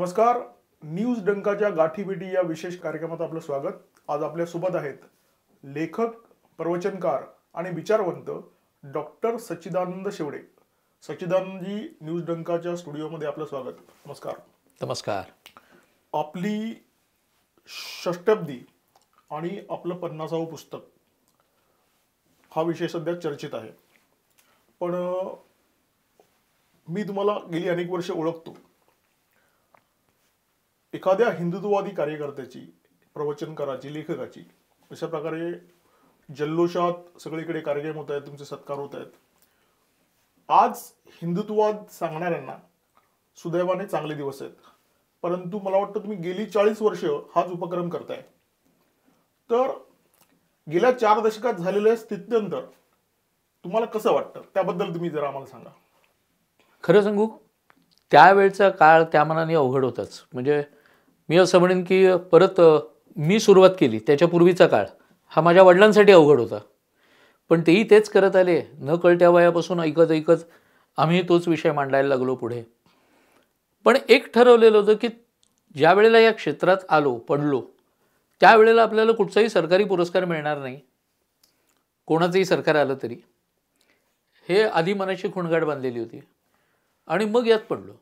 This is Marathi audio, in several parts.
नमस्कार. न्यूज डंकाच्या गाठीभेटी या विशेष कार्यक्रमात आपलं स्वागत. आज आपल्या सोबत आहेत लेखक, प्रवचनकार आणि विचारवंत डॉक्टर सच्चिदानंद शेवडे. सच्चिदानंदजी, न्यूज डंकाच्या स्टुडिओमध्ये आपलं स्वागत. नमस्कार. नमस्कार. आपली षष्टब्दी आणि आपलं 50वे पुस्तक हा विषय सध्या चर्चेत आहे. पण मी तुम्हाला गेली अनेक वर्ष ओळखतो. एखाद्या हिंदुत्ववादी कार्यकर्त्याची, प्रवचनकाराची, लेखकाची अशा प्रकारे जल्लोषात सगळीकडे कार्यक्रम होत आहेत, तुमचे सत्कार होत आहेत. आज हिंदुत्ववाद सांगणाऱ्यांना सुदैवाने चांगले दिवस आहेत. परंतु मला वाटतं तुम्ही गेली 40 वर्ष हाच उपक्रम करताय. तर गेल्या 4 दशकात झालेल्या स्थित्यंतर तुम्हाला कसं वाटतं, त्याबद्दल तुम्ही जरा आम्हाला सांगा. खरं सांगू, त्यावेळचा काळ त्या मनाने अवघड होताच. म्हणजे मी असं म्हणेन की परत मी सुरुवात केली त्याच्यापूर्वीचा काळ हा माझ्या वडिलांसाठी अवघड होता. पण तेही तेच करत आले. न कळत्या वयापासून ऐकत ऐकत आम्ही तोच विषय मांडायला लागलो पुढे. पण एक ठरवलेलं होतं की ज्या वेळेला या क्षेत्रात आलो, पडलो, त्यावेळेला आपल्याला कुठचाही सरकारी पुरस्कार मिळणार नाही, कोणाचंही सरकार आलं तरी. हे आधी मनाची खुणगाठ बांधलेली होती आणि मग यात पडलो.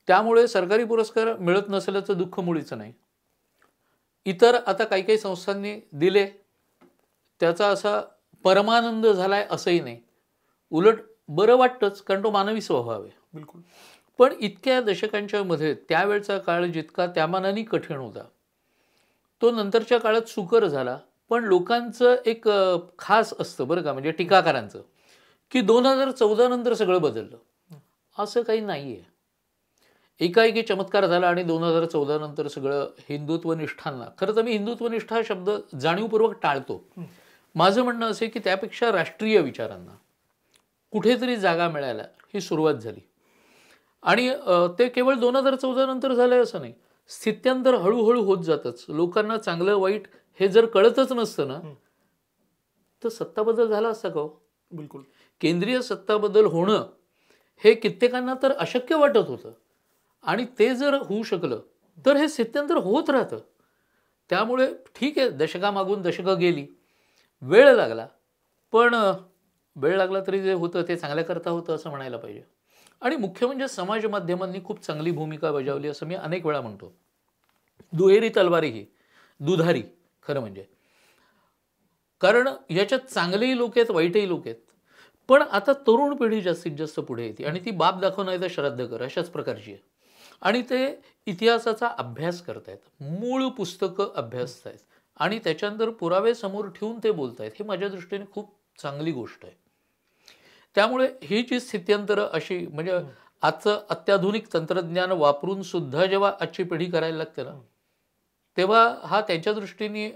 त्यामुळे सरकारी पुरस्कार मिळत नसल्याचं दुःख मुळीच नाही. इतर आता काही काही संस्थांनी दिले, त्याचा असा परमानंद झालाय असंही नाही. उलट बरं वाटतंच, कारण तो मानवी स्वभाव आहे. बिलकुल. पण इतक्या दशकांच्या मध्ये त्यावेळचा काळ जितका त्या मानाने कठीण होता, तो नंतरच्या काळात सुकर झाला. पण लोकांचं एक खास असतं बरं का, म्हणजे टीकाकारांचं, की 2014 नंतर सगळं बदललं. असं काही नाही आहे. एकाएकी चमत्कार झाला आणि 2014 नंतर सगळं हिंदुत्वनिष्ठांना, खरं तर मी हिंदुत्वनिष्ठ हा शब्द जाणीवपूर्वक टाळतो. माझं म्हणणं असं आहे की त्यापेक्षा राष्ट्रीय विचारांना कुठेतरी जागा मिळायला ही सुरुवात झाली. आणि ते केवळ 2014 नंतर झालं असं नाही. स्थित्यंतर हळूहळू होत जातच. लोकांना चांगलं वाईट हे जर कळतच नसतं ना, तर सत्ताबदल झाला असता का हो? बिलकुल. केंद्रीय सत्ताबदल होणं हे कित्येकांना तर अशक्य वाटत होतं. आणि ते जर होऊ शकलं तर हे स्थित्यंतर होत राहतं. त्यामुळे ठीक आहे, दशकामागून दशकं गेली, वेळ लागला, पण वेळ लागला तरी जे होतं ते चांगल्याकरता होतं असं म्हणायला पाहिजे. आणि मुख्य म्हणजे समाज माध्यमांनी खूप चांगली भूमिका बजावली असं मी अनेक वेळा म्हणतो. दुहेरी तलवारी ही, दुधारी खरं म्हणजे. कारण याच्यात चांगलेही लोक आहेत, वाईटही लोक आहेत. पण आता तरुण पिढी जास्तीत जास्त पुढे येते आणि ती बाप दाखव नाही तर श्राद्ध कर अशाच प्रकारची आहे. आणि ते इतिहासाचा अभ्यास करतायत, मूळ पुस्तकं अभ्यासतायत आणि त्याच्यानंतर पुरावे समोर ठेवून ते बोलतायत. हे माझ्या दृष्टीने खूप चांगली गोष्ट आहे. त्यामुळे ही जी स्थित्यंतरं अशी, म्हणजे आजचं अत्याधुनिक तंत्रज्ञान वापरून सुद्धा जेव्हा आजची पिढी करायला लागते ना, तेव्हा हा त्यांच्या दृष्टीने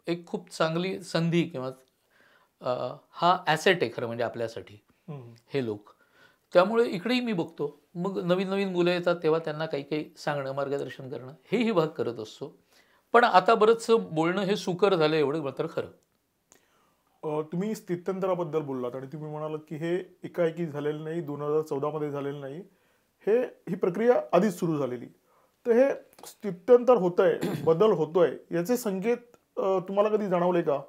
एक खूप चांगली संधी किंवा हा ॲसेट आहे खरं म्हणजे आपल्यासाठी हे लोक. त्यामुळे इकडेही मी बघतो, मग नवीन नवीन मुलं येतात तेव्हा त्यांना काही काही सांगणं, मार्गदर्शन करणं हेही भाग करत असतो. पण आता बरंचसं बोलणं हे सुकर झालं एवढं मात्र खरं. तुम्ही स्थित्यंतराबद्दल बोललात आणि तुम्ही म्हणालात की हे एकाएकी झालेलं नाही, 2014 मध्ये झालेलं नाही, ही प्रक्रिया आधीच सुरू झालेली. तर हे स्थित्यंतर होतंय, बदल होतोय, याचे संकेत तुम्हाला कधी जाणवले का?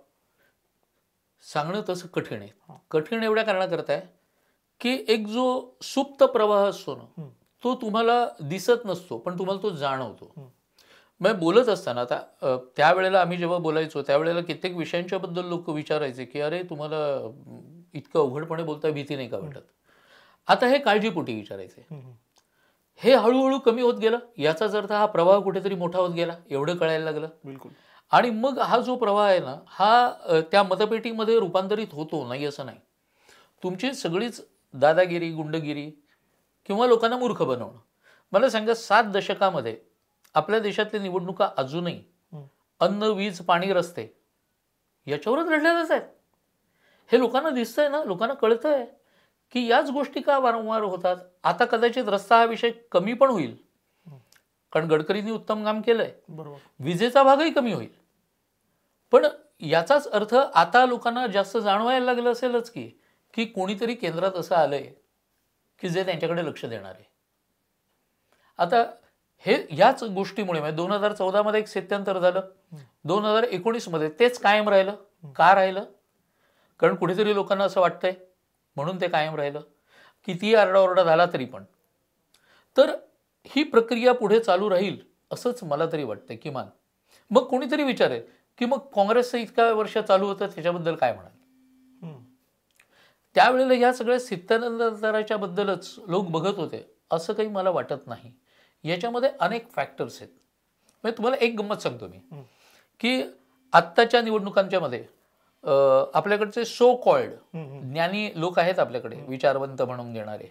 सांगणं तसं कठीण आहे. कठीण एवढ्या कारणाकरता आहे की एक जो सुप्त प्रवाह असतो ना, तो तुम्हाला दिसत नसतो पण तुम्हाला तो जाणवतो. मग बोलत असताना आता त्यावेळेला आम्ही जेव्हा बोलायचो त्यावेळेला कित्येक विषयांच्या बद्दल लोक विचारायचे की अरे तुम्हाला इतकं अवघडपणे बोलताय, भीती नाही का वाटत? आता हे काळजीपोटी विचारायचे. हे हळूहळू कमी होत गेलं. याचाच अर्थ हा प्रवाह कुठेतरी मोठा होत गेला एवढं कळायला लागलं. बिलकुल. आणि मग हा जो प्रवाह आहे ना, हा त्या मतपेटीमध्ये रूपांतरित होतो, नाही असं नाही. तुमची सगळीच दादागिरी, गुंडगिरी किंवा लोकांना मूर्ख बनवणं. मला सांगा, 7 दशकामध्ये आपल्या देशातल्या निवडणुका अजूनही अन्न, वीज, पाणी, रस्ते याच्यावरच लढल्या आहेत. हे लोकांना दिसतंय ना, लोकांना कळतंय की याच गोष्टी का वारंवार होतात. आता कदाचित रस्ता हा विषय कमी पण होईल, कारण गडकरींनी उत्तम काम केलंय. बरोबर. विजेचा भागही कमी होईल. पण याचाच अर्थ आता लोकांना जास्त जाणवायला लागलं असेलच की कोणीतरी केंद्रात असं आलंय की जे त्यांच्याकडे लक्ष देणार आहे. आता हे याच गोष्टीमुळे म्हणजे 2014 मध्ये एक स्थित्यंतर झालं, 2019 मध्ये तेच कायम राहिलं. का राहिलं? कारण कुठेतरी लोकांना असं वाटतंय म्हणून ते कायम राहिलं, कितीही आरडाओरडा झाला तरी पण. तर ही प्रक्रिया पुढे चालू राहील असंच मला तरी वाटतंय किमान. मग कोणीतरी विचारेल की मग काँग्रेसचं इतक्या वर्ष चालू होतं त्याच्याबद्दल काय म्हणाल? त्यावेळेला या सगळ्या स्थित्यंतराच्या बद्दलच लोक बघत होते असं काही मला वाटत नाही. याच्यामध्ये अनेक फॅक्टर्स आहेत. म्हणजे तुम्हाला एक गंमत सांगतो मी की आत्ताच्या निवडणुकांच्या मध्ये आपल्याकडचे सो कॉल्ड ज्ञानी लोक आहेत आपल्याकडे, विचारवंत म्हणून घेणारे,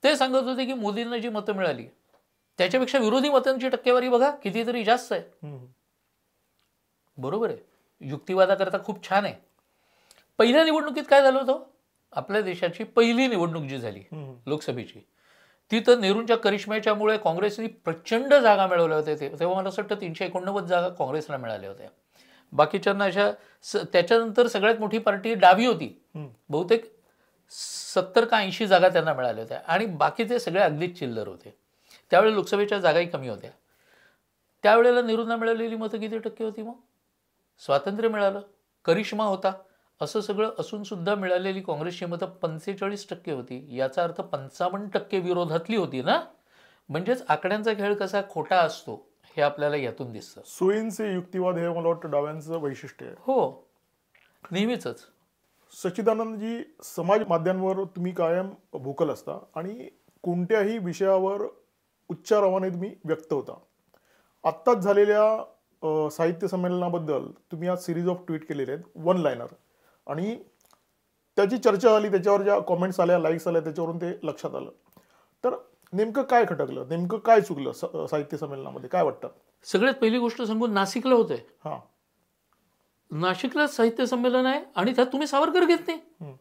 ते सांगत होते की मोदींना जी मतं मिळाली त्याच्यापेक्षा विरोधी मतांची टक्केवारी बघा कितीतरी जास्त आहे. बरोबर आहे, युक्तिवादाकरता खूप छान आहे. पहिल्या निवडणुकीत काय झालं होतं? आपल्या देशाची पहिली निवडणूक जी झाली लोकसभेची, ती तर नेहरूंच्या करिश्म्याच्यामुळे काँग्रेसने प्रचंड जागा मिळवल्या होत्या. तेव्हा मला असं वाटतं 389 जागा काँग्रेसला मिळाल्या होत्या. बाकीच्यांना अशा त्याच्यानंतर सगळ्यात मोठी पार्टी डावी होती, बहुतेक 70 का 80 जागा त्यांना मिळाल्या होत्या आणि बाकीचे सगळे अगदीच चिल्लर होते. त्यावेळेला लोकसभेच्या जागाही कमी होत्या. त्यावेळेला नेहरूंना मिळालेली मतं किती टक्के होती? मग स्वातंत्र्य मिळालं, करिश्मा होता, असं सगळं असून सुद्धा मिळालेली काँग्रेसची मतं 45% होती. याचा अर्थ 55% विरोधातली होती ना. म्हणजेच आकड्यांचा खेळ कसा खोटा असतो हे आपल्याला यातून दिसतं. सोयींचे युक्तिवाद हे मला वाटतं डाव्यांचं वैशिष्ट्य आहे. हो, नेहमीच. सच्चिदानंदजी, समाज माध्यमांवर तुम्ही कायम भोकल असता आणि कोणत्याही विषयावर उच्चार आव्हाने तुम्ही व्यक्त होता. आत्ताच झालेल्या साहित्य संमेलनाबद्दल तुम्ही आज सिरीज ऑफ ट्विट केलेले आहेत, वन लायनर, आणि त्याची चर्चा झाली, त्याच्यावर ज्या कॉमेंट्स आल्या, लाईक्स आल्या, त्याच्यावरून ते लक्षात आलं. तर नेमकं काय खटकलं, नेमकं काय चुकलं साहित्य संमेलनामध्ये, काय वाटतं? सगळ्यात पहिली गोष्ट सांगू, नाशिकला होतंय. हां, नाशिकला साहित्य संमेलन आहे आणि त्यात तुम्ही सावरकर घेत नाही,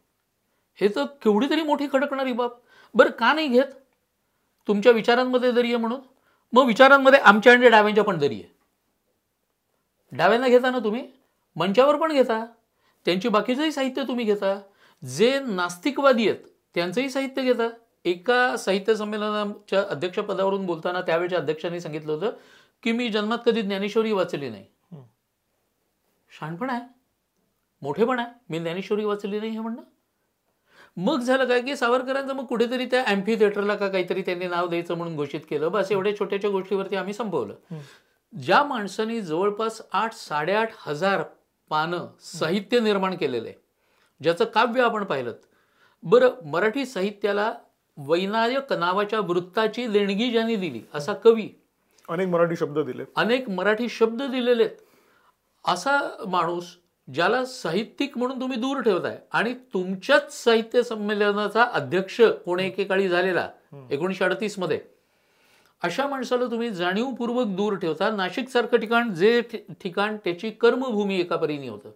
हे तर केवढी तरी मोठी खटकणारी बाब. बरं, का नाही घेत? तुमच्या विचारांमध्ये दरी आहे म्हणून. मग विचारांमध्ये आमच्या आणि डाव्यांच्या पण दरी आहे. डाव्यांना घेता ना तुम्ही, मंचावर पण घेता, त्यांची बाकीचंही साहित्य तुम्ही घेता. जे नास्तिकवादी आहेत त्यांचंही साहित्य घेता. एका साहित्य संमेलनाच्या अध्यक्षपदावरून बोलताना त्यावेळेच्या अध्यक्षांनी सांगितलं होतं की मी जन्मात कधी ज्ञानेश्वरी वाचली नाही. शहाणपण आहे, मोठेपण आहे, मी ज्ञानेश्वरी वाचली नाही हे म्हणणं. मग झालं काय की सावरकरांचं मग कुठेतरी त्या ॲम्फी थिएटरला का काहीतरी त्यांनी नाव द्यायचं म्हणून घोषित केलं. बस एवढ्या छोट्याच्या गोष्टीवरती आम्ही संपवलं. ज्या माणसांनी जवळपास 8,500 पानं साहित्य निर्माण केलेलं आहे, ज्याचं काव्य आपण पाहिलं. बरं, मराठी साहित्याला वैनायक नावाच्या वृत्ताची देणगी ज्यांनी दिली असा कवी, अनेक मराठी शब्द दिले, अनेक मराठी शब्द दिलेले आहेत, असा माणूस ज्याला साहित्यिक म्हणून तुम्ही दूर ठेवताय आणि तुमच्याच साहित्य संमेलनाचा अध्यक्ष कोण एकेकाळी झालेला 1938 मध्ये, अशा माणसाला तुम्ही जाणीवपूर्वक दूर ठेवता. नाशिक सारखं ठिकाण, जे ठिकाण त्याची कर्मभूमी एका परीने होतं.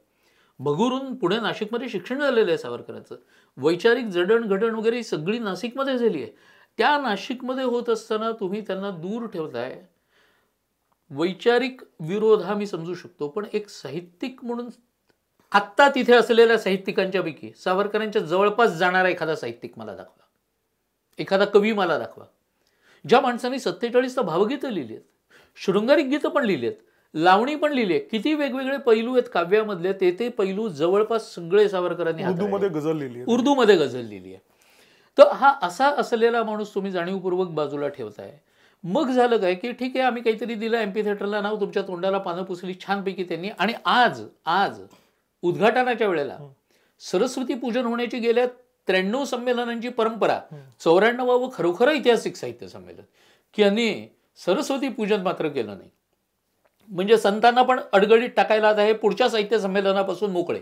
भगुरून पुढे नाशिकमध्ये शिक्षण झालेलं आहे सावरकरांचं, वैचारिक जडणघडण वगैरे सगळी नाशिकमध्ये झाली आहे. त्या नाशिकमध्ये होत असताना तुम्ही त्यांना दूर ठेवताय. वैचारिक विरोध हा मी समजू शकतो, पण एक साहित्यिक म्हणून आत्ता तिथे असलेल्या साहित्यिकांच्या पैकी सावरकरांच्या जवळपास जाणारा एखादा साहित्यिक मला दाखवा, एखादा कवी मला दाखवा, ज्या माणसांनी 47 भावगीतं लिहिली आहेत, शृंगारिक गीतं पण लिहिली आहेत, लावणी पण लिहिली आहे. किती वेगवेगळे पैलू आहेत काव्यामधले, ते पैलू जवळपास सगळे सावरकरांनी उर्दूमध्ये गझल लिहिली आहे, उर्दूमध्ये गझल लिहिली आहे. तर हा असा असलेला माणूस तुम्ही जाणीवपूर्वक बाजूला ठेवताय. मग झालं काय की ठीक आहे, आम्ही काहीतरी दिलं एमपी थिएटरला नाव, तुमच्या तोंडाला पानं पुसली छानपैकी त्यांनी, आणि आज उद्घाटनाच्या वेळेला सरस्वती पूजन होण्याची गेल्या 93 संमेलनांची परंपरा, 94वं खरोखर ऐतिहासिक साहित्य संमेलन, की यांनी सरस्वती पूजन मात्र केलं नाही. म्हणजे संतांना पण अडगडीत टाकायला आता हे पुढच्या साहित्य संमेलनापासून मोकळे.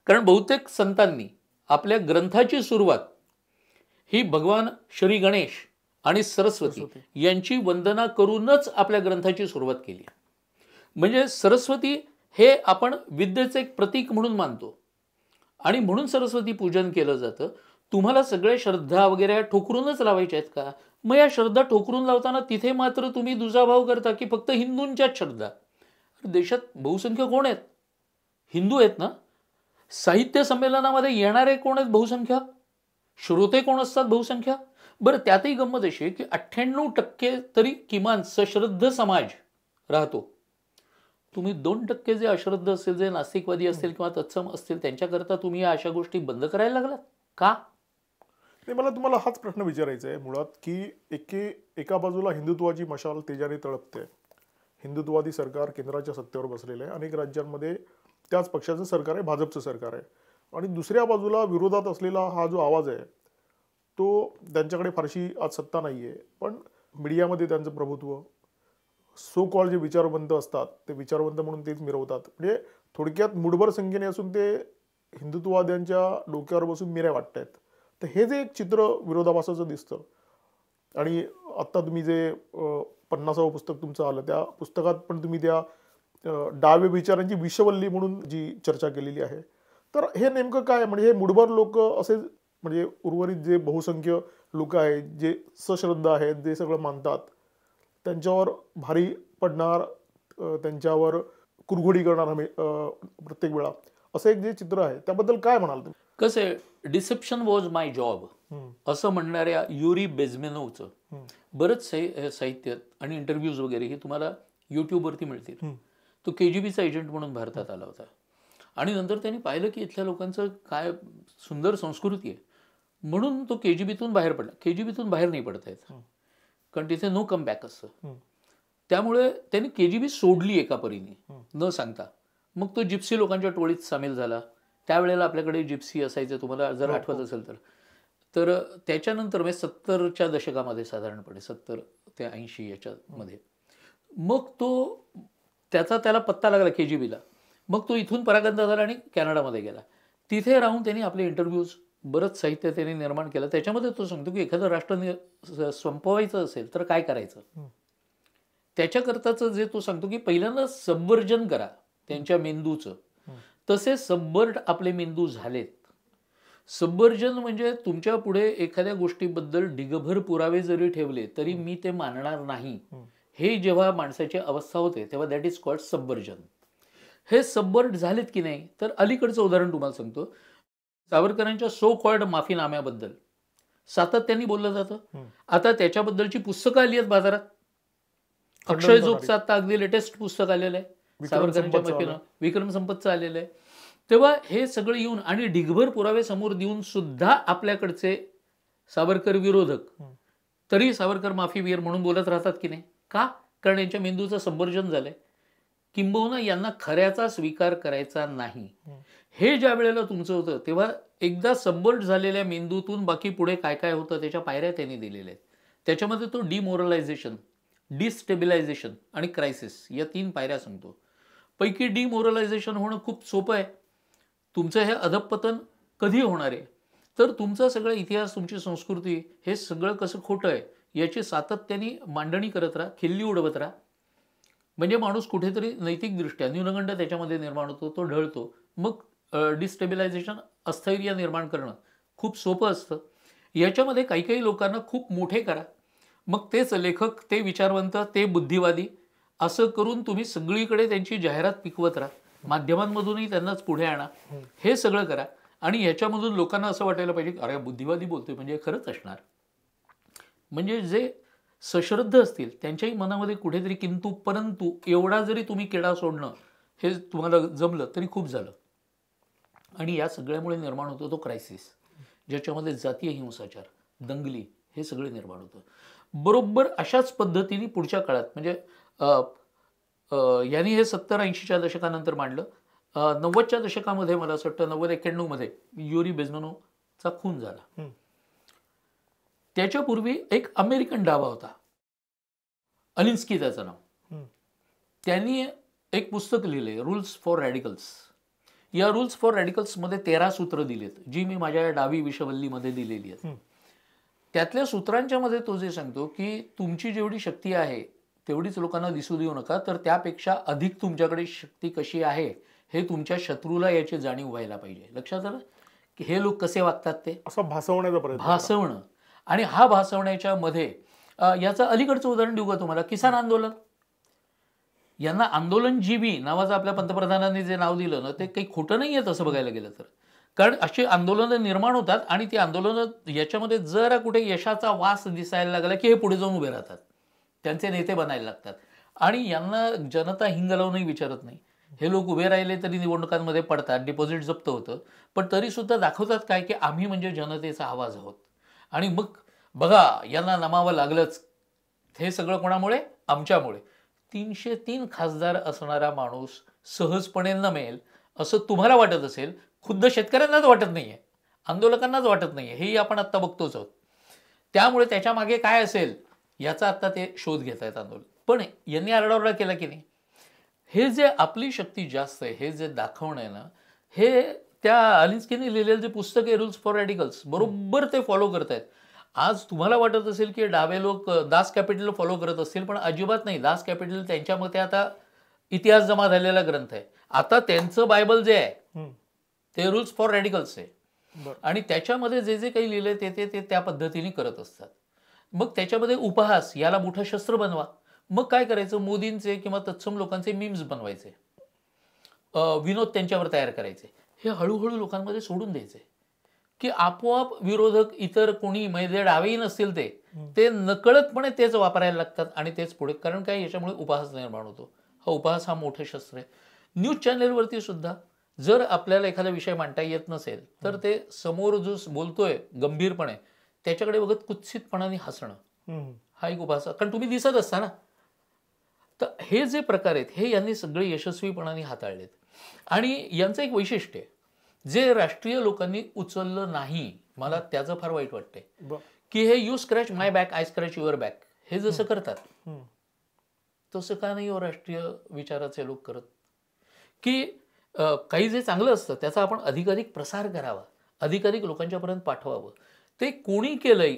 कारण बहुतेक संतांनी आपल्या ग्रंथाची सुरुवात ही भगवान श्री गणेश आणि सरस्वती यांची वंदना करूनच आपल्या ग्रंथाची सुरुवात केली. म्हणजे सरस्वती हे आपण विद्येचे एक प्रतीक म्हणून मानतो आणि म्हणून सरस्वती पूजन केलं जातं. तुम्हाला सगळ्या श्रद्धा वगैरे ठोकरूनच लावायच्या आहेत का? मग या श्रद्धा ठोकरून लावताना तिथे मात्र तुम्ही दुजाभाव करता की फक्त हिंदूंच्याच श्रद्धा. देशात बहुसंख्य कोण आहेत? हिंदू आहेत ना. साहित्य संमेलनामध्ये येणारे कोण आहेत? बहुसंख्य. श्रोते कोण असतात? बहुसंख्य. बरं, त्यातही गंमत अशी आहे की 98% तरी किमान सश्रद्ध समाज राहतो. तुम्ही 2% जे अश्रद्ध असतील, जे नास्तिकवादी असतील किंवा तत्सम असतील, त्यांच्याकरता तुम्ही या अशा गोष्टी बंद करायला लागलात का? नाही, मला तुम्हाला हाच प्रश्न विचारायचा आहे मुळात, की एका बाजूला हिंदुत्वाची मशाल तेजाने तळपते, हिंदुत्ववादी सरकार केंद्राच्या सत्तेवर बसलेलं आहे, अनेक राज्यांमध्ये त्याच पक्षाचं सरकार आहे, भाजपचं सरकार आहे, आणि दुसऱ्या बाजूला विरोधात असलेला हा जो आवाज आहे तो त्यांच्याकडे फारशी आज सत्ता नाही आहे, पण मीडियामध्ये त्यांचं प्रभुत्व, सो कॉल जे विचारवंत असतात ते विचारवंत म्हणून तेच मिरवतात. म्हणजे थोडक्यात मुठभर संख्येने असून ते हिंदुत्ववाद्यांच्या डोक्यावर बसून मिऱ्या वाटत आहेत. तर हे जे एक चित्र विरोधाभासाचं दिसतं, आणि आत्ता तुम्ही जे 50वं पुस्तक तुमचं आलं त्या पुस्तकात पण तुम्ही त्या डावे विचारांची विषवल्ली म्हणून जी चर्चा केलेली आहे, तर हे नेमकं काय? म्हणजे हे मुठभर लोक असे, म्हणजे उर्वरित जे बहुसंख्य लोक आहेत, जे सश्रद्ध आहेत, जे सगळं मानतात, त्यांच्यावर भारी पडणार, त्यांच्यावर कुरघोडी करणार प्रत्येक वेळा, असं एक जे चित्र आहे त्याबद्दल काय म्हणाल तुम्ही? कसं आहे, डिसेप्शन वॉज माय जॉब असं म्हणणाऱ्या युरी बेझमेनोवचं बरंच साहित्य आणि इंटरव्ह्यूज वगैरे हे तुम्हाला यूट्यूबवरती मिळतील. तो KGBचा एजंट म्हणून भारतात आला होता, आणि नंतर त्यांनी पाहिलं की इथल्या लोकांचं काय सुंदर संस्कृती आहे, म्हणून तो KGBतून बाहेर पडला. KGBतून बाहेर नाही पडता येत, कारण तिथे नो कम बॅक असतं. त्यामुळे त्यांनी KGB सोडली एका परीने न सांगता. मग तो जिप्सी लोकांच्या टोळीत सामील झाला. त्यावेळेला आपल्याकडे जिप्सी असायचे, तुम्हाला जर आठवत असेल तर त्याच्यानंतर म्हणजे 70च्या दशकामध्ये, साधारणपणे 70 ते 80 याच्यामध्ये, मग तो त्याला पत्ता लागला KGBला. मग तो इथून परागंदा झाला आणि कॅनडामध्ये गेला. तिथे राहून त्यांनी आपले इंटरव्ह्यूज, बरंच साहित्य त्यांनी निर्माण केलं. त्याच्यामध्ये तो सांगतो की एखादं राष्ट्र संपवायचं असेल तर काय करायचं, त्याच्याकरताचं जे तो सांगतो की पहिल्यांदा सबवर्जन करा त्यांच्या मेंदूचं. तसे सबवर्ट आपले मेंदू झालेत. सबवर्जन म्हणजे तुमच्या पुढे एखाद्या गोष्टीबद्दल ढिगभर पुरावे जरी ठेवले तरी मी ते मानणार नाही, हे जेव्हा माणसाची अवस्था होते तेव्हा दॅट इज कॉल्ड सबवर्जन. हे सबवर्ट झालेत की नाही, तर अलीकडचं उदाहरण तुम्हाला सांगतो. सावरकरांच्या सो कॉल्ड माफीनाम्याबद्दल सातत्याने बोललं जातं. आता त्याच्याबद्दलची पुस्तकं आली आहेत बाजारात. अक्षय जोगचं आता अगदी लेटेस्ट पुस्तक आलेलं आहे सावरकरांच्या माफीनामा, विक्रम संपतचं आलेलं आहे. तेव्हा हे सगळं येऊन आणि ढिगभर पुरावे समोर देऊन सुद्धा आपल्याकडचे सावरकर विरोधक तरी सावरकर माफीवीर म्हणून बोलत राहतात की नाही. का? कारण यांच्या मेंदूचं संवर्जन झालंय, किंबहुना यांना खऱ्याचा स्वीकार करायचा नाही. हे ज्या वेळेला तुमचं होतं तेव्हा एकदा सबवर्ट झालेल्या मेंदूतून बाकी पुढे काय काय होतं त्याच्या पायऱ्या त्यांनी दिलेल्या आहेत. त्याच्यामध्ये तो डिमोरलायझेशन, डिस्टेबिलायझेशन आणि क्रायसिस या 3 पायऱ्या सांगतो. पैकी डिमोरलायझेशन होणं खूप सोपं आहे. तुमचं हे अधपतन कधी होणार आहे, तर तुमचा सगळा इतिहास, तुमची संस्कृती, हे सगळं कसं खोटं आहे याची सातत्याने मांडणी करत राहा, खिल्ली उडवत राहा. म्हणजे माणूस कुठेतरी नैतिकदृष्ट्या न्यूनगंड त्याच्यामध्ये निर्माण होतो, तो ढळतो. मग डिस्टेबिलायझेशन, अस्थैर्य निर्माण करणं खूप सोपं असतं. याच्यामध्ये काही काही लोकांना खूप मोठे करा, मग तेच लेखक, ते विचारवंत, ते बुद्धिवादी, असं करून तुम्ही सगळीकडे त्यांची जाहिरात पिकवत राहा. माध्यमांमधूनही त्यांनाच पुढे आणा. हे सगळं करा, आणि याच्यामधून लोकांना असं वाटायला पाहिजे की अरे बुद्धिवादी बोलतोय म्हणजे खरंच असणार. म्हणजे जे सश्रद्ध असतील त्यांच्याही मनामध्ये कुठेतरी किंतु परंतु एवढा जरी तुम्ही किडा सोडणं हे तुम्हाला जमलं तरी खूप झालं. आणि या सगळ्यामुळे निर्माण होतो तो क्रायसिस, ज्याच्यामध्ये जातीय हिंसाचार, दंगली, हे सगळे निर्माण होतं. बरोबर अशाच पद्धतीने पुढच्या काळात, म्हणजे यांनी हे 70-80च्या दशकानंतर मांडलं. 90च्या दशकामध्ये, मला असं वाटतं 90-91 मध्ये युरी बेझमेनोवचा खून झाला. त्याच्यापूर्वी एक अमेरिकन डावा होता, अलिन्स्की त्याचं नाव. त्यांनी एक पुस्तक लिहिलंय, रूल्स फॉर रॅडिकल्स. या रूल्स फॉर रॅडिकल्समध्ये 13 सूत्र दिलेत, जी मी माझ्या डावी विषवल्लीमध्ये दिलेली आहेत. त्यातल्या सूत्रांच्या मध्ये तो जे सांगतो की तुमची जेवढी शक्ती आहे तेवढीच लोकांना दिसू देऊ नका, तर त्यापेक्षा अधिक तुमच्याकडे शक्ती कशी आहे हे तुमच्या शत्रूला याची जाणीव व्हायला पाहिजे. लक्षात आलं की हे लोक कसे वागतात, ते असं भासवण्याचा प्रयत्न, भासवणं. आणि हा भासवण्याच्या मध्ये याचं अलीकडचं उदाहरण देऊ का तुम्हाला? किसान आंदोलन. यांना आंदोलनजीवी नावाचं आपल्या पंतप्रधानांनी जे नाव दिलं ना, ते काही खोटं नाही आहे तसं बघायला गेलं तर. कारण अशी आंदोलनं निर्माण होतात आणि ती आंदोलनं याच्यामध्ये जरा कुठे यशाचा वास दिसायला लागला की हे पुढे जाऊन उभे राहतात, त्यांचे नेते बनायला लागतात आणि यांना जनता हिंगलावूनही विचारत नाही. हे लोक उभे राहिले तरी निवडणुकांमध्ये पडतात, डिपॉझिट जप्त होतं, पण तरी सुद्धा दाखवतात काय की आम्ही म्हणजे जनतेचा आवाज आहोत. आणि मग बघा यांना नमावं लागलंच. हे सगळं कोणामुळे? आमच्यामुळे. 303 खासदार असणारा माणूस सहजपणे नमेल असं तुम्हाला वाटत असेल, खुद्द शेतकऱ्यांनाच वाटत नाहीये, आंदोलकांनाच वाटत नाहीये, हेही आपण आत्ता बघतोच आहोत. त्यामुळे त्याच्या मागे काय असेल याचा आत्ता ते शोध घेत आहेत आंदोलन. पण यांनी आरडाओरडा केला की नाही, हे जे आपली शक्ती जास्त आहे हे जे दाखवणं आहे ना, हे त्या अलिन्स्कीने लिहिलेलं जे पुस्तक आहे रूल्स फॉर रॅडिकल्स, बरोबर ते फॉलो करत आहेत. आज तुम्हाला वाटत असेल की डावे लोक दास कॅपिटल फॉलो करत असतील, पण अजिबात नाही. दास कॅपिटल त्यांच्या मते आता इतिहास जमा झालेला ग्रंथ आहे. आता त्यांचं बायबल जे आहे ते रूल्स फॉर रॅडिकल्स आहे आणि त्याच्यामध्ये जे जे काही लिहिलंय ते त्या पद्धतीने करत असतात. मग त्याच्यामध्ये उपहास याला मोठं शस्त्र बनवा. मग काय करायचं, मोदींचे किंवा तत्सम लोकांचे मीम्स बनवायचे, विनोद त्यांच्यावर तयार करायचे. हे हळूहळू लोकांमध्ये सोडून द्यायचे की आपोआप विरोधक इतर कोणी म्हणजे डावेही नसतील ते नकळतपणे तेच वापरायला लागतात आणि तेच पुढे. कारण काय, याच्यामुळे उपहास निर्माण होतो. हा उपहास हा मोठं शस्त्र आहे. न्यूज चॅनेलवरती सुद्धा जर आपल्याला एखादा विषय मांडता येत नसेल तर ते समोर जो बोलतोय गंभीरपणे त्याच्याकडे बघत कुत्सितपणाने हसणं हा एक उपहास. कारण तुम्ही दिसत असता ना. तर हे जे प्रकार आहेत हे यांनी सगळे यशस्वीपणाने हाताळलेत. आणि यांचं एक वैशिष्ट्य आहे जे राष्ट्रीय लोकांनी उचललं नाही, मला त्याचं फार वाईट वाटतंय की हे you scratch my back I scratch your back हे जसं करतात तसं का नाही हो राष्ट्रीय विचाराचे लोक करत, की काही जे चांगलं असतं त्याचा आपण अधिकाधिक प्रसार करावा, अधिकाधिक लोकांच्यापर्यंत पाठवावं. ते कोणी केलंय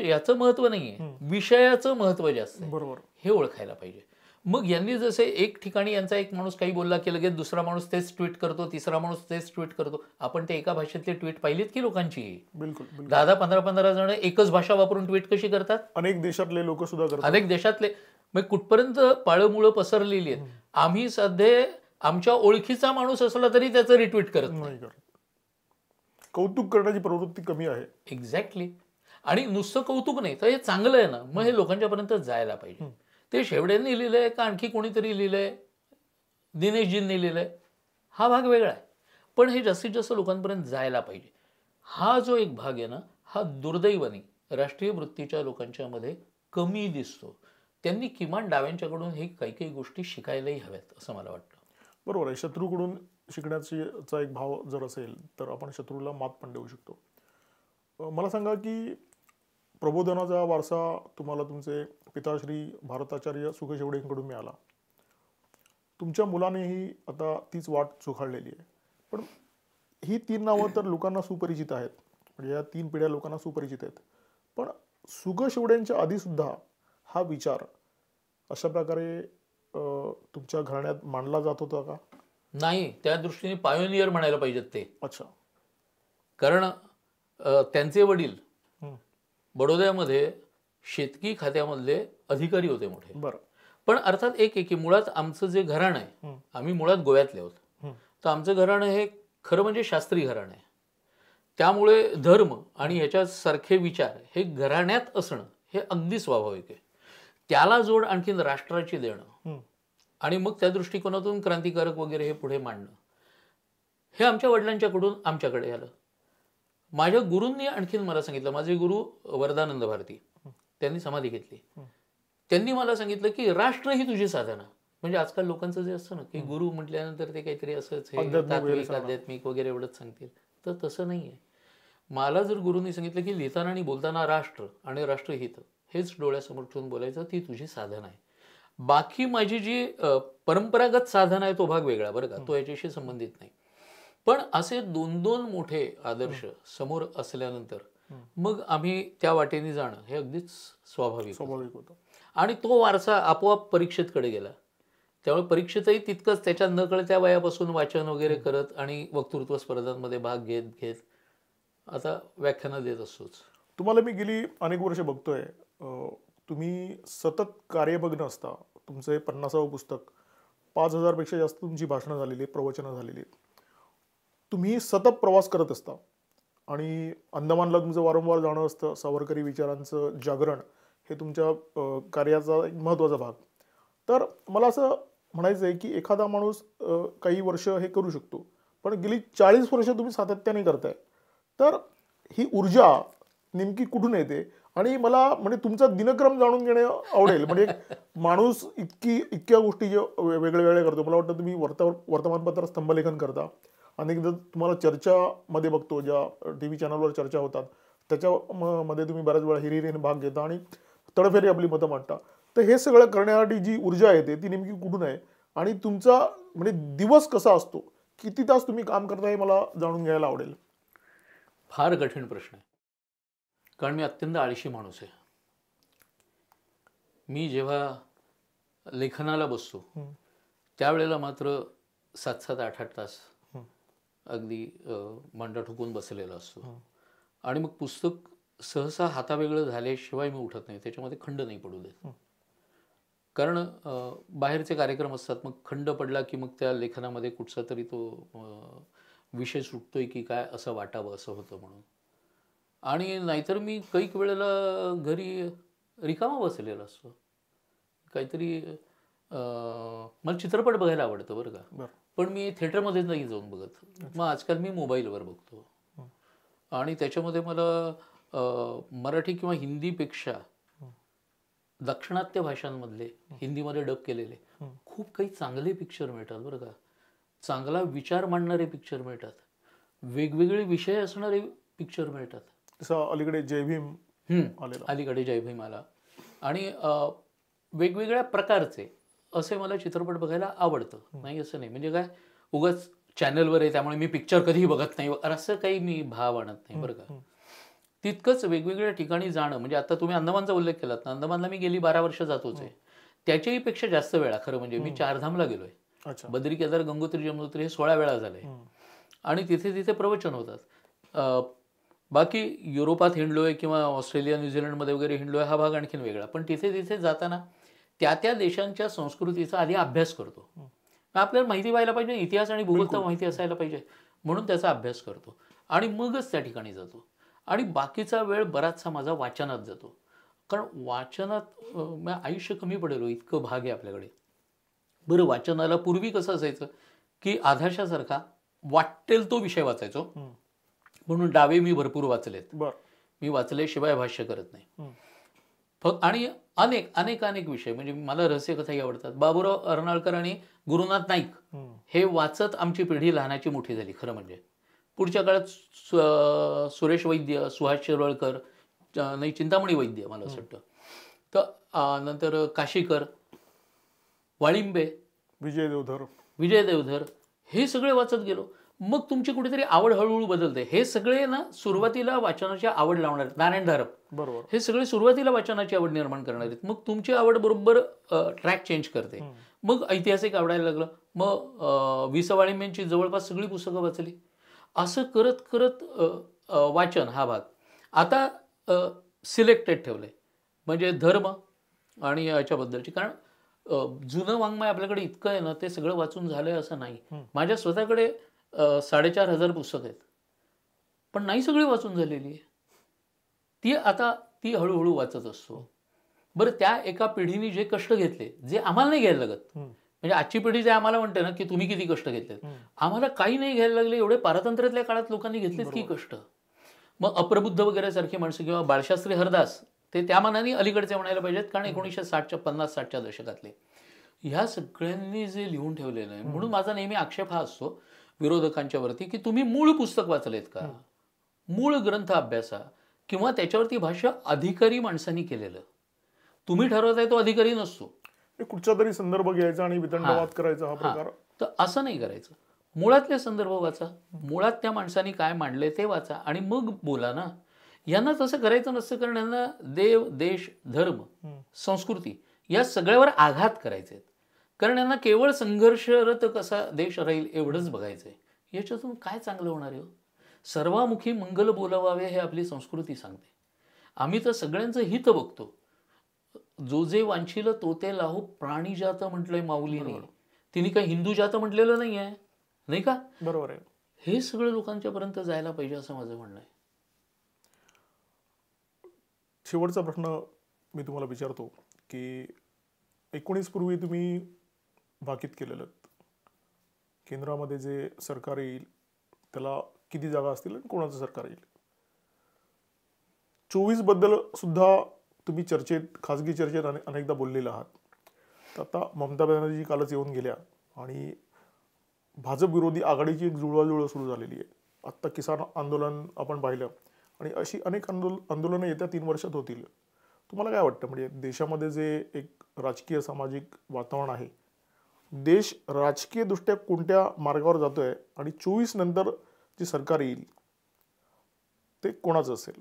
याचं महत्त्व नाहीये, विषयाचं महत्त्व जास्त आहे. बरोबर, हे ओळखायला पाहिजे. मग यांनी जसे एक ठिकाणी यांचा एक माणूस काही बोलला की लगेच दुसरा माणूस तेच ट्विट करतो, तिसरा माणूस तेच ट्विट करतो. आपण ते एका भाषेतले ट्विट पाहिलीत की लोकांची? बिलकुल. 10-15 जण एकच भाषा वापरून ट्विट कशी करतात? अनेक देशातले लोक सुद्धा करतात. अनेक देशातले. मग कुठपर्यंत पाळमुळं पसरलेली आहेत. आम्ही सध्या आमच्या ओळखीचा माणूस असला तरी त्याचं रिट्विट करत नाही. कौतुक करण्याची प्रवृत्ती कमी आहे. एक्झॅक्टली. आणि नुसतं कौतुक नाही तर हे चांगलं आहे ना, मग हे लोकांच्यापर्यंत जायला पाहिजे. ते शेवड्यांनी लिहिलंय का आणखी कोणीतरी लिहिलंय, दिनेशजींनी लिहिलंय, हा भाग वेगळा आहे, पण हे जास्तीत जास्त लोकांपर्यंत जायला पाहिजे. हा जो एक भाग आहे ना, हा दुर्दैवाने राष्ट्रीय वृत्तीच्या लोकांच्या मध्ये कमी दिसतो. त्यांनी किमान डाव्यांच्याकडून हे काही काही गोष्टी शिकायलाही हव्यात असं मला वाटतं. बरोबर आहे. शत्रूकडून शिकण्याचा एक भाव जर असेल तर आपण शत्रूला मात पण देऊ शकतो. मला सांगा की प्रबोधनाचा वारसा तुम्हाला तुमचे पिताश्री भारताचार्य सुख शेवडेंकडून मिळाला. तुमच्या मुलानेही आता तीच वाट चुखाळलेली आहे. पण ही 3 नावं तर लोकांना सुपरिचित आहेत, म्हणजे या 3 पिढ्या लोकांना सुपरिचित आहेत. पण सुख शेवड्यांच्या आधी सुद्धा हा विचार अशा प्रकारे तुमच्या घराण्यात मांडला जात होता का? नाही, त्या दृष्टीने पायोनियर म्हणायला पाहिजेत ते. अच्छा. कारण त्यांचे वडील बडोद्यामध्ये शेतकी खात्यामधले अधिकारी होते मोठे. बरं. पण अर्थात एक आहे की मुळात आमचं जे घराणं आहे, आम्ही मुळात गोव्यातले आहोत, तर आमचं घराणं हे खरं म्हणजे शास्त्री घराणं आहे. त्यामुळे धर्म आणि ह्याच्यासारखे विचार हे घराण्यात असणं हे अगदी स्वाभाविक आहे. त्याला जोड आणखीन राष्ट्राची देणं आणि मग त्या दृष्टिकोनातून क्रांतिकारक वगैरे हे पुढे मांडणं, हे आमच्या वडिलांच्याकडून आमच्याकडे आलं. माझ्या गुरूंनी आणखीन मला सांगितलं, माझे गुरु वरदानंद भारती, त्यांनी समाधी घेतली. त्यांनी मला सांगितलं की राष्ट्र ही तुझी साधना. म्हणजे आजकाल लोकांचं जे असतं ना की गुरु म्हटल्यानंतर ते काहीतरी असंच हे तात्विक आध्यात्मिक वगैरे एवढंच सांगतील, तर तसं नाही आहे. मला जर गुरूंनी सांगितलं की लिहिताना आणि बोलताना राष्ट्र आणि राष्ट्रहित हेच डोळ्यासमोर ठेवून बोलायचं, ती तुझी साधना आहे. बाकी माझी जी परंपरागत साधना आहे तो भाग वेगळा बरं का, तो याच्याशी संबंधित नाही. पण असे 2-2 मोठे आदर्श समोर असल्यानंतर मग आम्ही त्या वाटेने जाणं हे अगदीच स्वाभाविक होतं. आणि तो वारसा आपोआप परीक्षेतकडे गेला. त्यामुळे परीक्षेतही तितकंच त्याच्या नकळत्या वयापासून वाचन वगैरे करत आणि वक्तृत्व स्पर्धांमध्ये भाग घेत आता व्याख्यानं देत असतोच. तुम्हाला मी गेली अनेक वर्ष बघतोय, तुम्ही सतत कार्यमग्न असता. तुमचं 50वं पुस्तक, 5000 पेक्षा जास्त तुमची भाषणं झालेली आहेत, प्रवचनं झालेली आहेत. तुम्ही सतत प्रवास करत असता आणि अंदमानला तुमचं वारंवार जाणं असतं, सावरकरी विचारांचं जागरण हे तुमच्या कार्याचा एक महत्त्वाचा भाग. तर मला असं म्हणायचं आहे की एखादा माणूस काही वर्ष हे करू शकतो, पण गेली 40 वर्ष तुम्ही सातत्याने करताय. तर ही ऊर्जा नेमकी कुठून येते? आणि मला म्हणजे तुमचा दिनक्रम जाणून घेणे आवडेल. म्हणजे एक माणूस इतक्या गोष्टी जे वेगळ्या वेगळ्या करतो. मला वाटतं तुम्ही वर्तमानपत्रात स्तंभलेखन करता. अनेकदा तुम्हाला चर्चामध्ये बघतो, ज्या TV चॅनलवर चर्चा होतात त्याच्यामध्ये तुम्ही बऱ्याच वेळा हिरिरीने भाग घेता आणि तडफेरी आपली मतं मांडता. तर हे सगळं करण्यासाठी जी ऊर्जा येते ती नेमकी कुठून आहे? आणि तुमचा म्हणजे दिवस कसा असतो? किती तास तुम्ही काम करता हे मला जाणून घ्यायला आवडेल. फार कठीण प्रश्न आहे, कारण मी अत्यंत आळशी माणूस आहे. मी जेव्हा लेखनाला बसतो त्यावेळेला मात्र 7-7, 8-8 तास अगदी मांडा ठोकून बसलेला असतो. आणि मग पुस्तक सहसा हातावेगळं झाल्याशिवाय मी उठत नाही, त्याच्यामध्ये खंड नाही पडू देत. कारण बाहेरचे कार्यक्रम असतात, मग खंड पडला की मग त्या लेखनामध्ये कुठचा तरी तो विषय सुटतोय की काय असं वाटावं, असं होतं म्हणून. आणि नाहीतर मी कैक वेळेला घरी रिकामा बसलेला असतो. काहीतरी मला चित्रपट बघायला आवडतं बरं का, पण मी थिएटरमध्ये नाही जाऊन बघत. मग आजकाल मी मोबाईलवर बघतो. आणि त्याच्यामध्ये मला मराठी किंवा हिंदीपेक्षा दाक्षिणात्य भाषांमधले हिंदीमध्ये डब केलेले खूप काही चांगले पिक्चर मिळतात बरं का. चांगला विचार मांडणारे पिक्चर मिळतात, वेगवेगळे विषय असणारे पिक्चर मिळतात. जसं अलीकडे जय भीम अलीकडे जय भीम आला. आणि वेगवेगळ्या प्रकारचे असे मला चित्रपट बघायला आवडतं, नाही असं नाही. म्हणजे काय उगाच चॅनलवर आहे त्यामुळे मी पिक्चर कधीही बघत नाही असं काही मी भाव आणत नाही बरं का. तितकंच वेगवेगळ्या ठिकाणी जाणं, म्हणजे आता तुम्ही अंदमानचा उल्लेख केलात ना, अंदमानला मी गेली 12 वर्ष जातोच आहे. त्याच्याही पेक्षा जास्त वेळा खरं म्हणजे मी 4 धामला गेलोय. बद्री, केदार, गंगोत्री, यमुनोत्री हे 16 वेळा झालंय. आणि तिथे तिथे प्रवचन होतात. बाकी युरोपात हिंडलोय किंवा ऑस्ट्रेलिया, न्यूझीलंडमध्ये वगैरे हिंडलोय, हा भाग आणखीन वेगळा. पण तिथे तिथे जाताना त्या त्या देशांच्या संस्कृतीचा आधी अभ्यास करतो. आपल्याला माहिती व्हायला पाहिजे, इतिहास आणि भूगोल तर माहिती असायला पाहिजे, म्हणून त्याचा अभ्यास करतो आणि मगच त्या ठिकाणी जातो. आणि बाकीचा वेळ बराचसा माझा वाचनात जातो, कारण वाचनात आयुष्य कमी पडेल इतकं भाग आहे आपल्याकडे. बरं, वाचनाला पूर्वी कसं असायचं की आधाशासारखा वाटेल तो विषय वाचायचो, म्हणून डावे मी भरपूर वाचलेत. मी वाचल्याशिवाय भाष्य करत नाही. आणि अनेक अनेक अनेक विषय, म्हणजे मला रहस्यकथाही आवडतात. बाबूराव अर्नाळकर आणि गुरुनाथ नाईक हे वाचत आमची पिढी लहानाची मोठी झाली खरं म्हणजे. पुढच्या काळात सुरेश वैद्य, सुहास शिरवळकर, नाही चिंतामणी वैद्य मला असं वाटतं, तर नंतर काशीकर, वाळिंबे, विजय देवधर हे सगळे वाचत गेलो. मग तुमची कुठेतरी आवड हळूहळू बदलते. हे सगळे ना सुरुवातीला वाचनाची आवड लावणार आहेत. नारायण धारप बरोबर, हे सगळे सुरुवातीला वाचनाची आवड निर्माण करणार आहेत. मग तुमची आवड बरोबर ट्रॅक चेंज करते. मग ऐतिहासिक आवडायला लागलं, मग वि. स. वाळिंबेंची जवळपास सगळी पुस्तकं वाचली. असं करत करत वाचन हा भाग आता सिलेक्टेड ठेवलंय, म्हणजे धर्म आणि याच्याबद्दलची. कारण जुनं वाङ्मय आपल्याकडे इतकं आहे ना, ते सगळं वाचून झालंय असं नाही. माझ्या स्वतःकडे 4,500 पुस्तकं आहेत, पण नाही सगळी वाचून झालेली आहे. ती हळूहळू वाचत असतो. बरं, त्या एका पिढीने जे कष्ट घेतले, जे आम्हाला नाही घ्यायला लागत, म्हणजे आजची पिढी जे आम्हाला म्हणते ना की तुम्ही किती कष्ट घेतलेत, आम्हाला काही नाही घ्यायला लागले. एवढे पारतंत्र्यातल्या काळात लोकांनी घेतलेत की कष्ट. मग अप्रबुद्ध वगैरे सारखी माणसं किंवा बाळशास्त्री हरदास ते त्या मानाने अलीकडचे म्हणायला पाहिजेत, कारण 1960च्या 50-60च्या दशकातले ह्या सगळ्यांनी जे लिहून ठेवलेलं आहे. म्हणून माझा नेहमी आक्षेप हा असतो विरोधकांच्या वरती की तुम्ही मूळ पुस्तक वाचलेत का, मूळ ग्रंथ अभ्यासा, किंवा त्याच्यावरती भाष्य अधिकारी माणसांनी केलेलं. तुम्ही ठरवताय तो अधिकारी नसतो, कुठचा तरी संदर्भ घ्यायचा आणि वितंडवाद करायचा हा प्रकार. तर असं नाही करायचं. मुळातले संदर्भ वाचा, मुळात त्या माणसांनी काय मांडले ते वाचा आणि मग बोला ना. यांना तसं करायचं नसतं, कारण यांना देव, देश, धर्म, संस्कृती या सगळ्यावर आघात करायचे आहेत. कारण यांना केवळ संघर्षरत कसा देश राहील एवढंच बघायचं आहे. याच्यातून काय चांगलं होणार आहे? सर्वामुखी मंगल बोलावावे हे आपली संस्कृती सांगते. आम्ही तर सगळ्यांचं हित बघतो. जो जे वांछील तो ते लाहो प्राणीजात म्हटलंय माऊलीने. तिने काही हिंदू जात म्हटलेलं नाही आहे, नाही का? बरोबर आहे. हे सगळं लोकांच्यापर्यंत जायला पाहिजे असं माझं म्हणणं आहे. शेवटचा प्रश्न मी तुम्हाला विचारतो की 19 पूर्वी तुम्ही भाकीत केलेलं केंद्रामध्ये जे सरकार येईल त्याला किती जागा असतील आणि कोणाचं सरकार येईल. 24 बद्दल सुद्धा तुम्ही चर्चेत खाजगी चर्चेत अनेकदा बोललेला आहात. तर आता ममता बॅनर्जी कालच येऊन गेल्या आणि भाजप विरोधी आघाडीची एक जुळवाजुळव सुरू झालेली आहे. आत्ता किसान आंदोलन आपण पाहिलं आणि अशी अनेक आंदोलनं येत्या 3 वर्षात होतील. तुम्हाला काय वाटतं म्हणजे देशामध्ये जे एक राजकीय सामाजिक वातावरण आहे, देश राजकीयदृष्ट्या कोणत्या मार्गावर जातोय आणि 24 नंतर जे सरकार येईल ते कोणाचं असेल?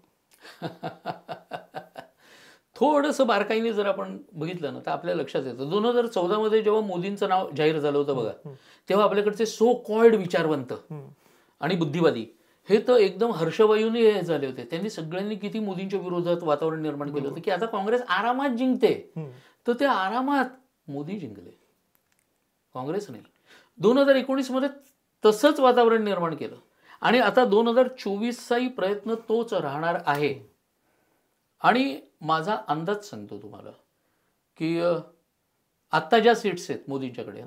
थोडंसं बारकाईने जर आपण बघितलं ना तर आपल्या लक्षात येतं 2014 मध्ये जेव्हा मोदींचं नाव जाहीर झालं होतं बघा, तेव्हा आपल्याकडचे सो कॉल्ड विचारवंत आणि बुद्धिवादी हे तर एकदम हर्षवायूने हे झाले होते. त्यांनी सगळ्यांनी किती मोदींच्या विरोधात वातावरण निर्माण केलं होतं की आता काँग्रेस आरामात जिंकते. तर ते आरामात मोदी जिंकले, काँग्रेस नाही. 2019 मध्ये तसंच वातावरण निर्माण केलं आणि आता 2024चाही प्रयत्न तोच राहणार आहे. आणि माझा अंदाज सांगतो तुम्हाला की आत्ता ज्या सीट्स आहेत मोदींच्याकडे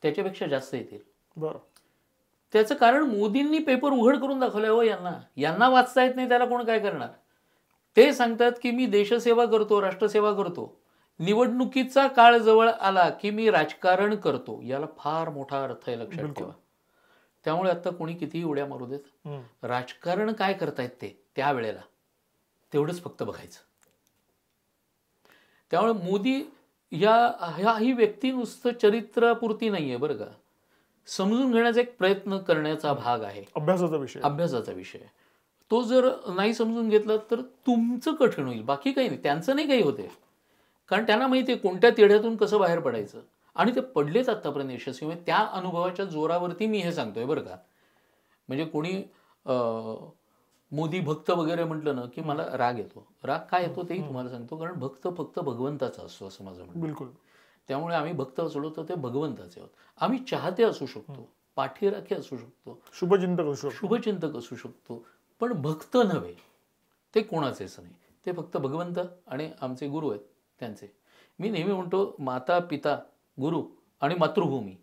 त्याच्यापेक्षा जास्त येतील. बरं, त्याचं कारण मोदींनी पेपर उघड करून दाखवलंय. हो, यांना वाचता येत नाही, त्याला कोण काय करणार. ते सांगतात की मी देशसेवा करतो, राष्ट्रसेवा करतो. निवडणुकीचा काळ जवळ आला की मी राजकारण करतो. याला फार मोठा अर्थ आहे, लक्षात ठेवा. त्यामुळे आता कोणी कितीही उड्या मारू देत, राजकारण काय करतायत ते त्यावेळेला तेवढंच फक्त बघायचं. त्यामुळे मोदी ही व्यक्ती नुसतं चरित्रापुरती नाहीये बरं का, समजून घेण्याचा एक प्रयत्न करण्याचा भाग आहे, अभ्यासाचा विषय. तो जर नाही समजून घेतला तर तुमचं कठीण होईल, बाकी काही नाही. त्यांचं नाही काही होते, कारण त्यांना माहिती आहे कोणत्या तिढ्यातून कसं बाहेर पडायचं आणि ते पडलेच आतापर्यंत यशस्वी. त्या अनुभवाच्या जोरावरती मी हे सांगतोय बरं का. म्हणजे कोणी मोदी भक्त वगैरे म्हटलं ना की मला राग येतो. राग काय येतो तेही तुम्हाला सांगतो, कारण भक्त फक्त भगवंताचा असतो असं माझं म्हणणं. बिलकुल. त्यामुळे आम्ही भक्त असलो तर ते भगवंताचे आहोत. आम्ही चाहते असू शकतो, पाठीराखे असू शकतो, शुभचिंतक असू शकतो, पण भक्त नव्हे. ते कोणाचेच नाही, ते फक्त भगवंत आणि आमचे गुरु आहेत त्यांचे. मी नेहमी म्हणतो माता, पिता, गुरु आणि मातृभूमी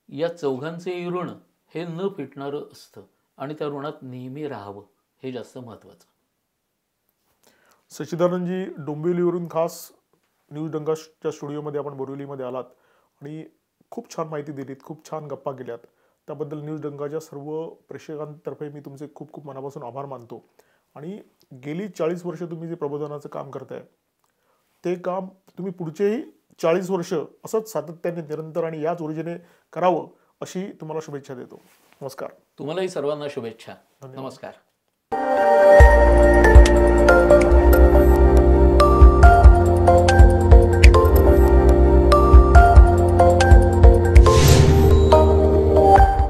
या चौघांचे ऋण हे न फिटणारं असतं आणि त्या ऋणात नेहमी राहावं, हे जास्त महत्वाचं. सच्चिदानंदजी, डोंबिवलीवरून खास न्यूज डंकाच्या स्टुडिओमध्ये आपण बोरिवलीमध्ये आलात आणि खूप छान माहिती दिलीत, खूप छान गप्पा केल्यात. त्याबद्दल न्यूज डंकाच्या सर्व प्रेक्षकांतर्फे मी तुमचे खूप खूप मनापासून आभार मानतो. आणि गेली 40 वर्ष तुम्ही जे प्रबोधनाचं काम करताय ते काम तुम्ही पुढचेही 40 वर्ष असंच सातत्याने, निरंतर आणि याच ऊर्जेने करावं अशी तुम्हाला शुभेच्छा देतो. नमस्कार. तुम्हालाही सर्वांना शुभेच्छा. नमस्कार.